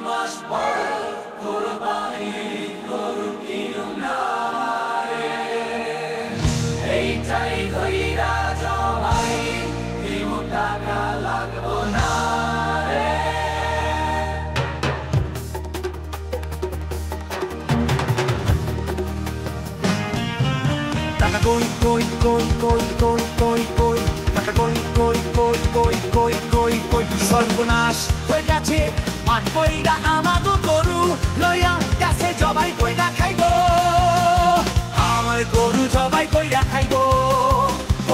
মাস পর কোরবানি গরু কিনুম না রে, এইটাই ধইরা জবাই দিমু, টাকা লাগবো না রে। টাকা কই কই কই কই কই কই কই, টাকা কই কই কই কই কই কই কই। সর্বনাশ হয়ে গেছে, মাঠ কইরা আমাগো গরু লইয়া গেছে জবাই কইরা খাইবো, আমার গরু জবাই কইরা খাইবো,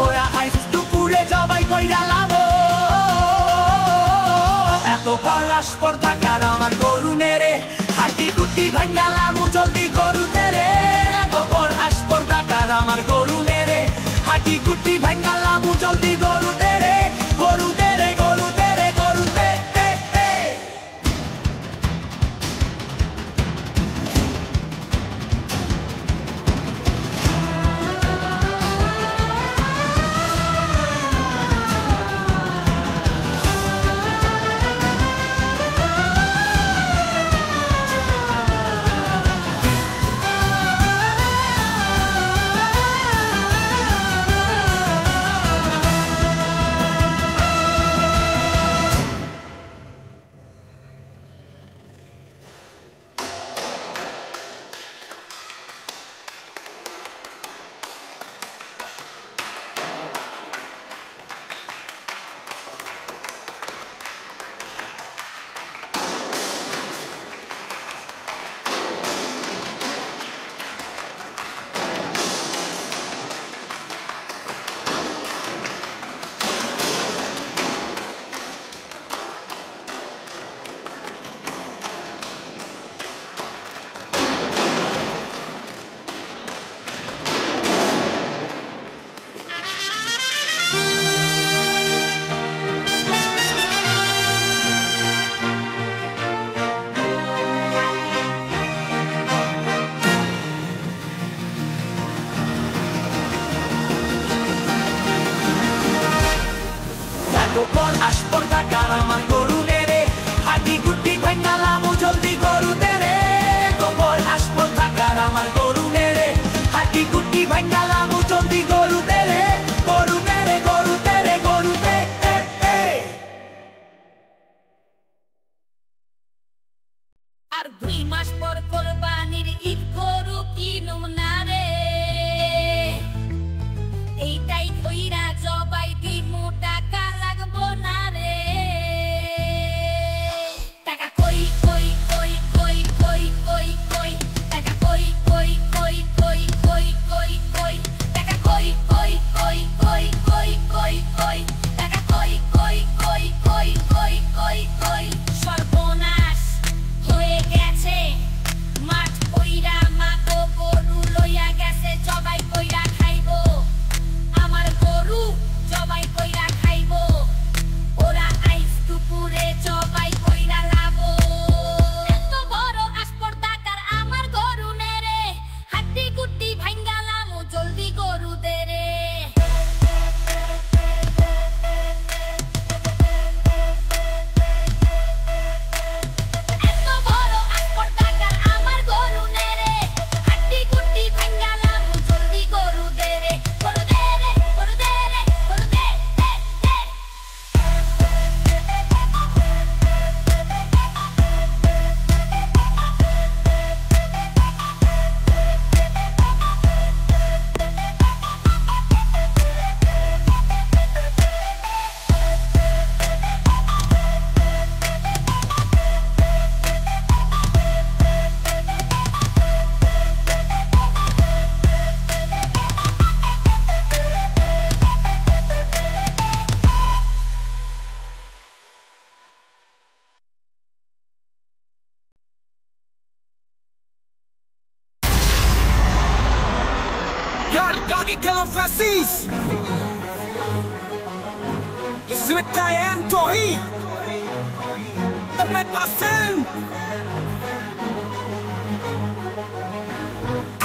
ওরা আইস দুপুরে জবাই কইরা লাবো। এত পলাশ পর টাকার আমার গরু নেরে, হাঁটি কুটি ভাঙ্গা লামু জলদি গরু তেরে। এত পলাশ পর টাকার আমার গরু নেরে, হাঁটি কুটি ভাঙ্গা লামু জলদি গরু তেরে, গরু তেরে গরু তেরে গরু তে তে তে। গোপন আসপর টাকার আমার গরু নেরে, হাঁটি গুটি ভাঙ্গা লামু জলদি গরু তেরে। গোপন আসপর টাকার আমার গরু নেরে, হাঁটি গুটি ভাঙ্গা লামু জলদি গরু তেরে, গরু তেরে গরু তেরে গরু তে তে তে। আর 2 মাস পর কোরবানির ঈদ গরু কিনুম না রে, এইটাই ধইরা জবাই দিমু, টাকা লাগবো না রে। টাকা কই কই কই কই কই কই কই, টাকা কই কই কই কই কই কই কই, টাকা কই কই কই কই কই কই কই, টাকা কই কই কই কই কই কই কই। সর্বনাশ হয়ে গেছে, মাঠ কইরা মাগো গরু লইয়া গেছে জবাই কইরা খাইবো, আমার গরু জবাই কইরা খাইবো, ওরা আইস দুপুরে জবাই কইরা লাবো। এত বড় আসপর টাকার আমার গরু নেরে, হাড্ডি গুড্ডি ভাঙ্গা লামু জলদি গরু দেরে। এত বড় আসপর টাকার আমার গরু নেরে, হাড্ডি গুড্ডি ভাঙ্গা লামু জলদি গরু দেরে, গরু দেরে গরু দেরে গরু দে দে দে। Gagi Kalam Fasis Zwitayen Tohi Ahmed Hassan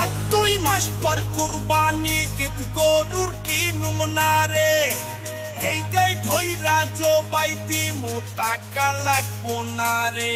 Atui mas par kurbani kit godur kinum nare Ei dei thoi rajo baiti mutaka lagbo nare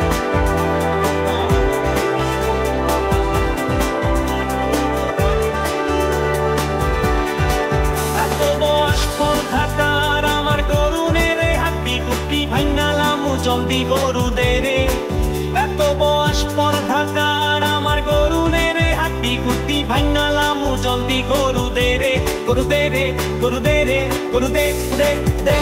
জলদি গরু দে রে, গরু দে রে, গরু দে রে, গরু দে দে দে।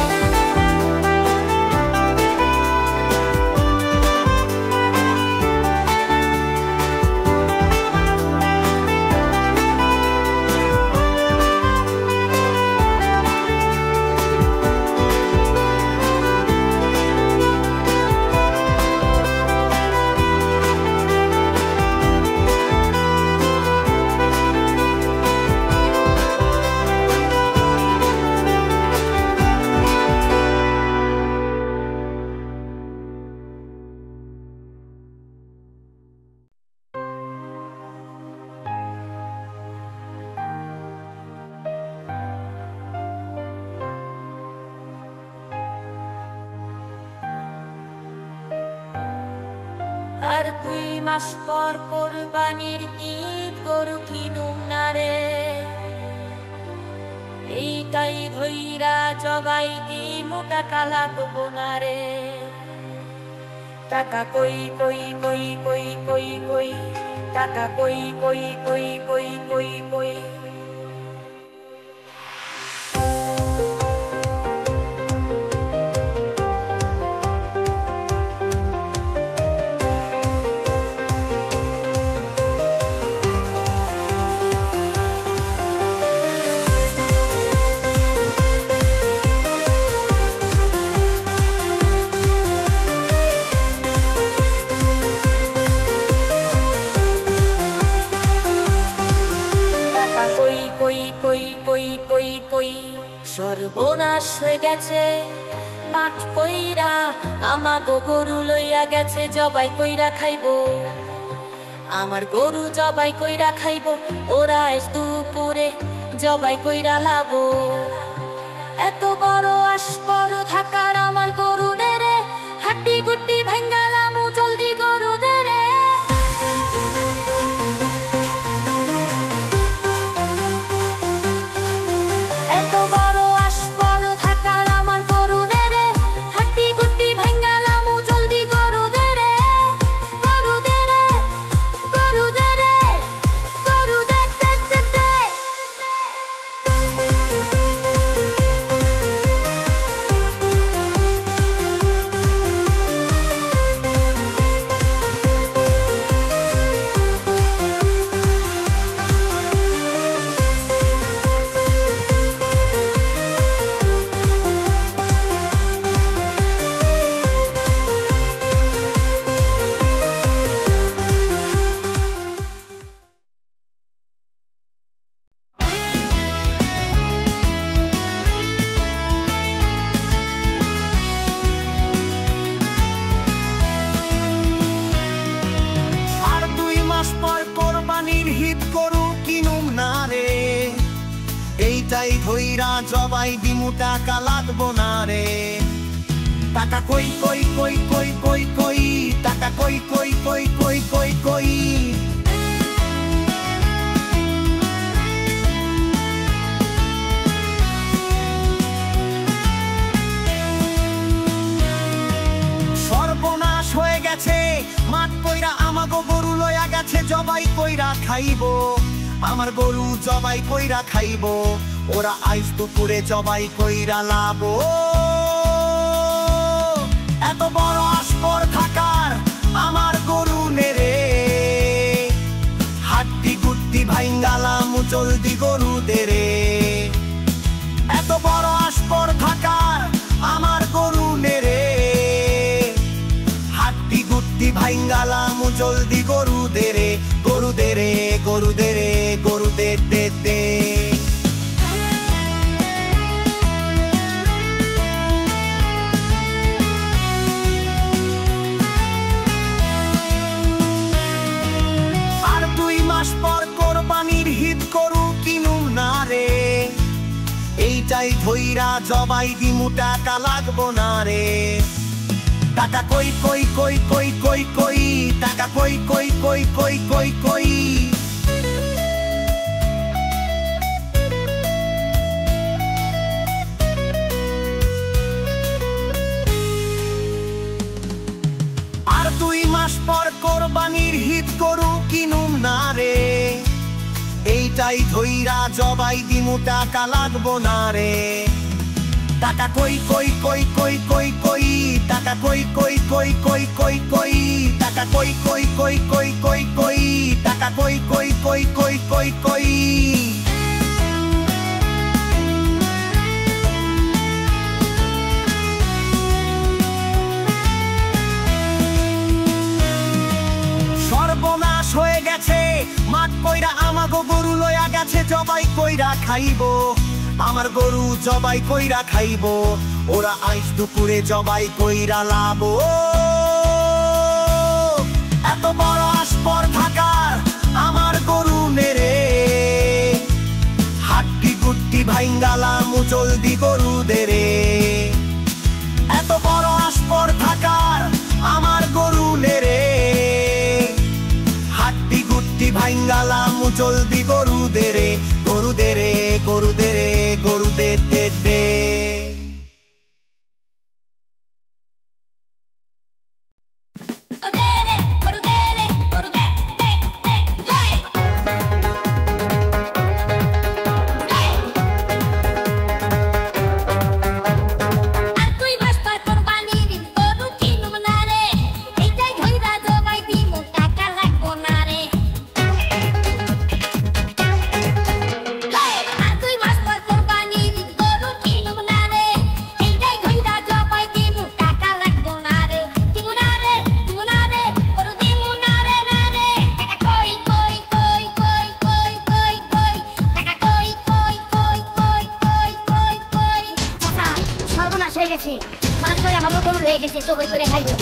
আর 2 মাস পর কোরবানির ঈদ গরু কিনুম না রে, এইটাই ধইরা জবাই দিমু টাকা লাগবো না রে। টাকা কই কই কই কই কই কই, টাকা কই কই কই কই কই কই। সর্বনাশ হয়ে গেছে, মাঠ কইরা আমাগো গরু লইয়া গেছে জবাই কইরা খাইবো। আমার গরু জবাই কইরা খাইবো, ওরা আজ দুপুরে জবাই কইরা লাবো। এত বড় আসপর থাকার আমার গরু দে রে, হাড্ডি গুড্ডি ভাঙ্গালামু জলদি গরু দে রে। এত বড় আসপর থাকার আমার গরু দে রে, হাড্ডি গুড্ডি ভাঙ্গালামু জলদি গরু দে রে। গরু দে রে, গরু দে রে, গরু দে দে দে দে। আর 2 মাস পর কোরবানির ঈদ গরু কিনুম না রে, এইটাই ধইরা জবাই দিমু টাকা লাগবো না রে। টাকা কই কই কই কই কই কই, টাকা কই কই কই কই কই কই। সর্বনাশ হয়ে গেছে, মাঠ কইরা আমাগো গরু লইয়া গেছে জবাই কইরা খাইবো। আমার গরু জবাই কইরা খাইবো, ওরা আইস দুপুরে জবাই কইরা লাবো। এত বড় আসপর থাকার আমার গরু নে রে, হাড্ডি গুড্ডি ভাঙ্গালামু জলদি গরু দে রে। এত বড় আসপর থাকার আমার গরু নে রে, হাড্ডি গুড্ডি ভাঙ্গালামু জলদি গরু দে রে। গরু দে রে, গরু দে রে, গরু দে দে দে। আর 2 মাস পর কোরবানির ঈদ গরু কিনুম না রে, এইটাই ধইরা জবাই দিমু টাকা লাগবো না রে। টাকা কই কই কই কই কই কই, টাকা কই কই কই কই কই কই। আর 2 মাস পর কোরবানির ঈদ গরু কিনুম না রে, এইটাই এইটাই ধইরা জবাই দিমু টাকা লাগবো না রে টাকা কই কই কই কই কই কই টাকা কই কই কই কই কই কই টাকা কই কই কই কই কই কই টাকা কই কই কই কই কই কই সর্বনাশ হয়ে গেছে মাঠ কইরা আমাগো গরু লইয়া গেছে জবাই কইরা খাইবো আমার গরু জবাই কইরা খাইবো ওরা আইস দুপুরে জবাই কইরা লাবো এত বড় আসপর থাকার আমার গরু নেরে হাড্ডি গুড্ডি ভাইঙ্গালাম জলদি গরু দেরে এত বড় আসপর থাকার আমার গরু নেরে হাড্ডি গুড্ডি ভাইঙ্গালাম জলদি গরু দেরে গরু দেরে গরু দেরে গরু দে দে দে মানুষ করে আমার গরু হয়ে গেছে জবাই করে খাইবো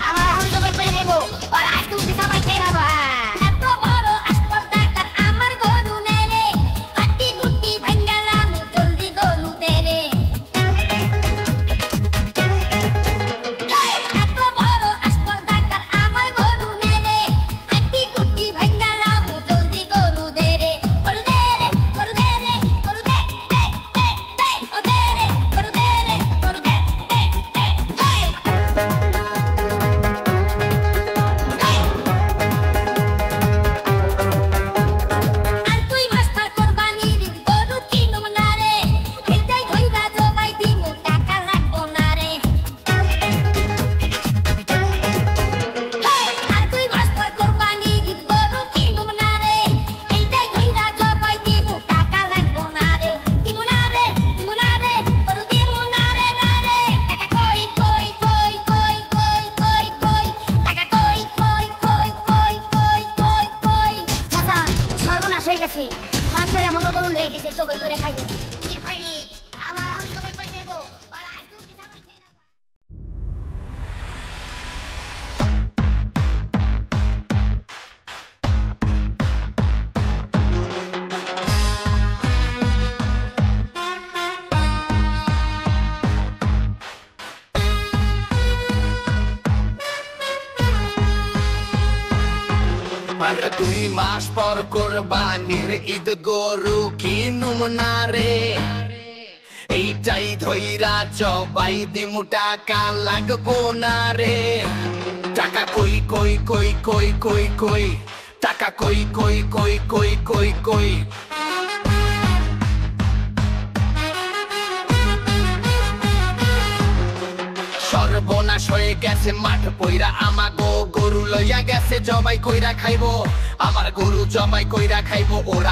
আমার এখন জবাই করে খাইবো আর আজকে উঠে সবাই খেয়ে খাবো এত বড় আসপর্দাকার আমার গরু নেরে হাড্ডি গুড্ডি ভাঙ্গালাম জলদি গরু দেরে এত বড় আসপর্দাকার আমার গরু নেরে হাড্ডি গুড্ডি ভাঙ্গালাম জলদি গরু দেরে গরু দেরে গরু দেরে গরু দে দে দে দে ও দেরে গরু দেরে গরু দে দে দে আর তুই মাস্টার কোরবানির গরু কিনুম না রে এইটাই ধইরা জবাই দিমু টাকা লাগবো না রে আর তুই মাস্টার কোরবানির গরু কিনুম না রে এইটাই ধইরা জবাই দিমু টাকা লাগবো না রে দিমু না রে গরু দিমু না রে টাকা কই কই কই কই কই কই কই টাকা কই কই কই কই কই কই কই চাচা সর্বনাশ হয়ে গেছে মানুষ করে আমার গরু হয়ে গেছে জবাই করে খাইবো কি খাইনি আমার আমি জবাই করে খাইবো আর আজকে উঠে সবাই খেয়ে খাবো আর 2 মাস পর কোরবানির ঈদ গরু কিনুম না রে এইটাই ধইরা জবাই দিমু টাকা লাগবো না রে টাকা কই কই কই কই কই কই টাকা কই কই কই কই কই কই সর্বনাশ হয়ে গেছে মাঠ পইরা আমাগো গরু লইয়া গেছে জবাই কইরা খাইবো আমার গরু জবাই কইরা খাইবো ওরা